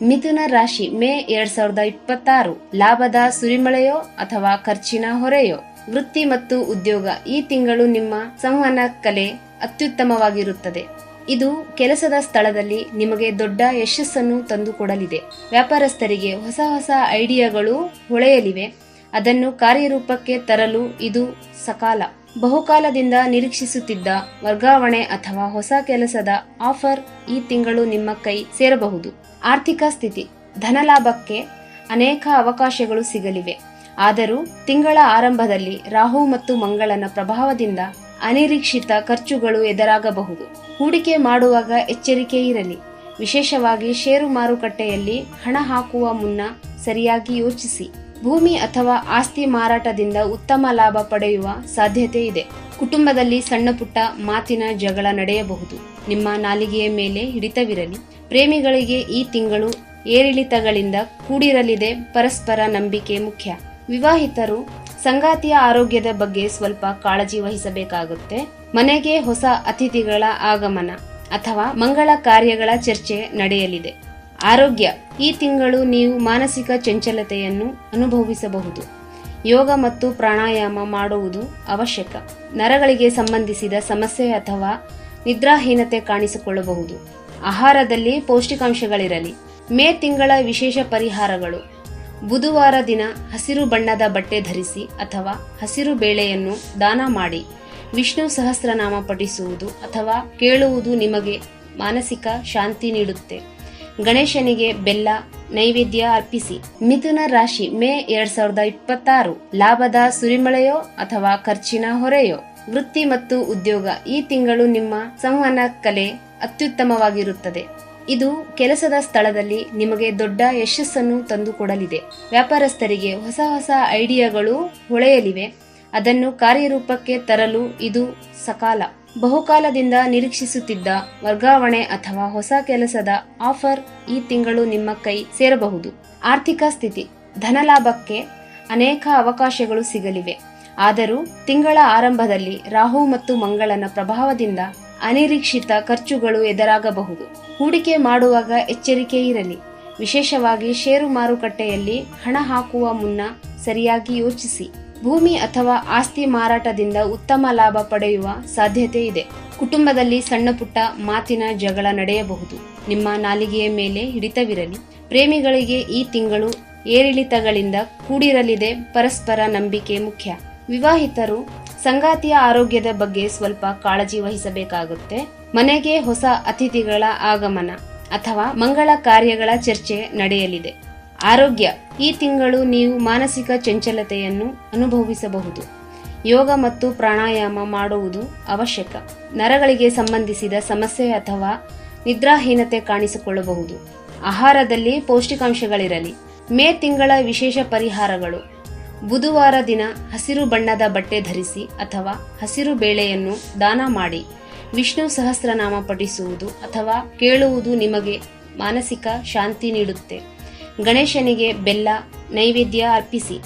ಮಿಥುನ ರಾಶಿ ಮೇ 2026 ಲಾಭದ ಸುರಿಮಳೆಯೋ ಅಥವಾ ಖರ್ಚಿನ ಹೊರೆಯೋ. ವೃತ್ತಿ ಮತ್ತು ಉದ್ಯೋಗ. ಈ ತಿಂಗಳು ನಿಮ್ಮ ಸಂವಹನ ಕಲೆ ಅತ್ಯುತ್ತಮವಾಗಿರುತ್ತದೆ. ಇದು ಕೆಲಸದ ಸ್ಥಳದಲ್ಲಿ ನಿಮಗೆ ದೊಡ್ಡ ಯಶಸ್ಸನ್ನು ತಂದುಕೊಡಲಿದೆ. ವ್ಯಾಪಾರಸ್ಥರಿಗೆ ಹೊಸ ಹೊಸ ಐಡಿಯಾಗಳು ಹೊಳೆಯಲಿವೆ. ಅದನ್ನು ಕಾರ್ಯರೂಪಕ್ಕೆ ತರಲು ಇದು ಸಕಾಲ. ಬಹುಕಾಲದಿಂದ ನಿರೀಕ್ಷಿಸುತ್ತಿದ್ದ ವರ್ಗಾವಣೆ ಅಥವಾ ಹೊಸ ಕೆಲಸದ ಆಫರ್ ಈ ತಿಂಗಳು ನಿಮ್ಮ ಕೈ ಸೇರಬಹುದು. ಆರ್ಥಿಕ ಸ್ಥಿತಿ. ಧನಲಾಭಕ್ಕೆ ಅನೇಕ ಅವಕಾಶಗಳು ಸಿಗಲಿವೆ. ಆದರೂ ತಿಂಗಳ ಆರಂಭದಲ್ಲಿ ರಾಹು ಮತ್ತು ಮಂಗಳನ ಪ್ರಭಾವದಿಂದ ಅನಿರೀಕ್ಷಿತ ಖರ್ಚುಗಳು ಎದುರಾಗಬಹುದು. ಹೂಡಿಕೆ ಮಾಡುವಾಗ ಎಚ್ಚರಿಕೆ ಇರಲಿ. ವಿಶೇಷವಾಗಿ ಷೇರು ಮಾರುಕಟ್ಟೆಯಲ್ಲಿ ಹಣ ಹಾಕುವ ಮುನ್ನ ಸರಿಯಾಗಿ ಯೋಚಿಸಿ. ಭೂಮಿ ಅಥವಾ ಆಸ್ತಿ ಮಾರಾಟದಿಂದ ಉತ್ತಮ ಲಾಭ ಪಡೆಯುವ ಸಾಧ್ಯತೆ ಇದೆ. ಕುಟುಂಬದಲ್ಲಿ ಸಣ್ಣ ಪುಟ್ಟ ಮಾತಿನ ಜಗಳ ನಡೆಯಬಹುದು. ನಿಮ್ಮ ನಾಲಿಗೆಯ ಮೇಲೆ ಹಿಡಿತವಿರಲಿ. ಪ್ರೇಮಿಗಳಿಗೆ ಈ ತಿಂಗಳು ಏರಿಳಿತಗಳಿಂದ ಕೂಡಿರಲಿದೆ. ಪರಸ್ಪರ ನಂಬಿಕೆ ಮುಖ್ಯ. ವಿವಾಹಿತರು ಸಂಗಾತಿಯ ಆರೋಗ್ಯದ ಬಗ್ಗೆ ಸ್ವಲ್ಪ ಕಾಳಜಿ ವಹಿಸಬೇಕಾಗುತ್ತೆ. ಮನೆಗೆ ಹೊಸ ಅತಿಥಿಗಳ ಆಗಮನ ಅಥವಾ ಮಂಗಳ ಕಾರ್ಯಗಳ ಚರ್ಚೆ ನಡೆಯಲಿದೆ. ಆರೋಗ್ಯ. ಈ ತಿಂಗಳು ನೀವು ಮಾನಸಿಕ ಚಂಚಲತೆಯನ್ನು ಅನುಭವಿಸಬಹುದು. ಯೋಗ ಮತ್ತು ಪ್ರಾಣಾಯಾಮ ಮಾಡುವುದು ಅವಶ್ಯಕ. ನರಗಳಿಗೆ ಸಂಬಂಧಿಸಿದ ಸಮಸ್ಯೆ ಅಥವಾ ನಿದ್ರಾಹೀನತೆ ಕಾಣಿಸಿಕೊಳ್ಳಬಹುದು. ಆಹಾರದಲ್ಲಿ ಪೌಷ್ಟಿಕಾಂಶಗಳಿರಲಿ. ಮೇ ತಿಂಗಳ ವಿಶೇಷ ಪರಿಹಾರಗಳು. ಬುಧವಾರ ದಿನ ಹಸಿರು ಬಣ್ಣದ ಬಟ್ಟೆ ಧರಿಸಿ ಅಥವಾ ಹಸಿರು ಬೇಳೆಯನ್ನು ದಾನ ಮಾಡಿ. ವಿಷ್ಣು ಸಹಸ್ರನಾಮ ಪಠಿಸುವುದು ಅಥವಾ ಕೇಳುವುದು ನಿಮಗೆ ಮಾನಸಿಕ ಶಾಂತಿ ನೀಡುತ್ತೆ. ಗಣೇಶನಿಗೆ ಬೆಲ್ಲ ನೈವೇದ್ಯ ಅರ್ಪಿಸಿ. ಮಿಥುನ ರಾಶಿ ಮೇ 2026 ಲಾಭದ ಸುರಿಮಳೆಯೋ ಅಥವಾ ಖರ್ಚಿನ ಹೊರೆಯೋ. ವೃತ್ತಿ ಮತ್ತು ಉದ್ಯೋಗ. ಈ ತಿಂಗಳು ನಿಮ್ಮ ಸಂವಹನ ಕಲೆ ಅತ್ಯುತ್ತಮವಾಗಿರುತ್ತದೆ. ಇದು ಕೆಲಸದ ಸ್ಥಳದಲ್ಲಿ ನಿಮಗೆ ದೊಡ್ಡ ಯಶಸ್ಸನ್ನು ತಂದುಕೊಡಲಿದೆ. ವ್ಯಾಪಾರಸ್ಥರಿಗೆ ಹೊಸ ಹೊಸ ಐಡಿಯಾಗಳು ಹೊಳೆಯಲಿವೆ. ಅದನ್ನು ಕಾರ್ಯರೂಪಕ್ಕೆ ತರಲು ಇದು ಸಕಾಲ. ಬಹುಕಾಲದಿಂದ ನಿರೀಕ್ಷಿಸುತ್ತಿದ್ದ ವರ್ಗಾವಣೆ ಅಥವಾ ಹೊಸ ಕೆಲಸದ ಆಫರ್ ಈ ತಿಂಗಳು ನಿಮ್ಮ ಕೈ ಸೇರಬಹುದು. ಆರ್ಥಿಕ ಸ್ಥಿತಿ. ಧನಲಾಭಕ್ಕೆ ಅನೇಕ ಅವಕಾಶಗಳು ಸಿಗಲಿವೆ. ಆದರೂ ತಿಂಗಳ ಆರಂಭದಲ್ಲಿ ರಾಹು ಮತ್ತು ಮಂಗಳನ ಪ್ರಭಾವದಿಂದ ಅನಿರೀಕ್ಷಿತ ಖರ್ಚುಗಳು ಎದುರಾಗಬಹುದು. ಹೂಡಿಕೆ ಮಾಡುವಾಗ ಎಚ್ಚರಿಕೆ ಇರಲಿ. ವಿಶೇಷವಾಗಿ ಷೇರು ಮಾರುಕಟ್ಟೆಯಲ್ಲಿ ಹಣ ಹಾಕುವ ಮುನ್ನ ಸರಿಯಾಗಿ ಯೋಚಿಸಿ. ಭೂಮಿ ಅಥವಾ ಆಸ್ತಿ ಮಾರಾಟದಿಂದ ಉತ್ತಮ ಲಾಭ ಪಡೆಯುವ ಸಾಧ್ಯತೆ ಇದೆ. ಕುಟುಂಬದಲ್ಲಿ ಸಣ್ಣ ಪುಟ್ಟ ಮಾತಿನ ಜಗಳ ನಡೆಯಬಹುದು. ನಿಮ್ಮ ನಾಲಿಗೆಯ ಮೇಲೆ ಹಿಡಿತವಿರಲಿ. ಪ್ರೇಮಿಗಳಿಗೆ ಈ ತಿಂಗಳು ಏರಿಳಿತಗಳಿಂದ ಕೂಡಿರಲಿದೆ. ಪರಸ್ಪರ ನಂಬಿಕೆ ಮುಖ್ಯ. ವಿವಾಹಿತರು ಸಂಗಾತಿಯ ಆರೋಗ್ಯದ ಬಗ್ಗೆ ಸ್ವಲ್ಪ ಕಾಳಜಿ ವಹಿಸಬೇಕಾಗುತ್ತೆ. ಮನೆಗೆ ಹೊಸ ಅತಿಥಿಗಳ ಆಗಮನ ಅಥವಾ ಮಂಗಳ ಕಾರ್ಯಗಳ ಚರ್ಚೆ ನಡೆಯಲಿದೆ. ಆರೋಗ್ಯ. ಈ ತಿಂಗಳು ನೀವು ಮಾನಸಿಕ ಚಂಚಲತೆಯನ್ನು ಅನುಭವಿಸಬಹುದು. ಯೋಗ ಮತ್ತು ಪ್ರಾಣಾಯಾಮ ಮಾಡುವುದು ಅವಶ್ಯಕ. ನರಗಳಿಗೆ ಸಂಬಂಧಿಸಿದ ಸಮಸ್ಯೆ ಅಥವಾ ನಿದ್ರಾಹೀನತೆ ಕಾಣಿಸಿಕೊಳ್ಳಬಹುದು. ಆಹಾರದಲ್ಲಿ ಪೌಷ್ಟಿಕಾಂಶಗಳಿರಲಿ. ಮೇ ತಿಂಗಳ ವಿಶೇಷ ಪರಿಹಾರಗಳು. ಬುಧವಾರ ದಿನ ಹಸಿರು ಬಣ್ಣದ ಬಟ್ಟೆ ಧರಿಸಿ ಅಥವಾ ಹಸಿರು ಬೇಳೆಯನ್ನು ದಾನ ಮಾಡಿ. ವಿಷ್ಣು ಸಹಸ್ರನಾಮ ಪಠಿಸುವುದು ಅಥವಾ ಕೇಳುವುದು ನಿಮಗೆ ಮಾನಸಿಕ ಶಾಂತಿ ನೀಡುತ್ತೆ. ಗಣೇಶನಿಗೆ ಬೆಲ್ಲ ನೈವೇದ್ಯ ಅರ್ಪಿಸಿ.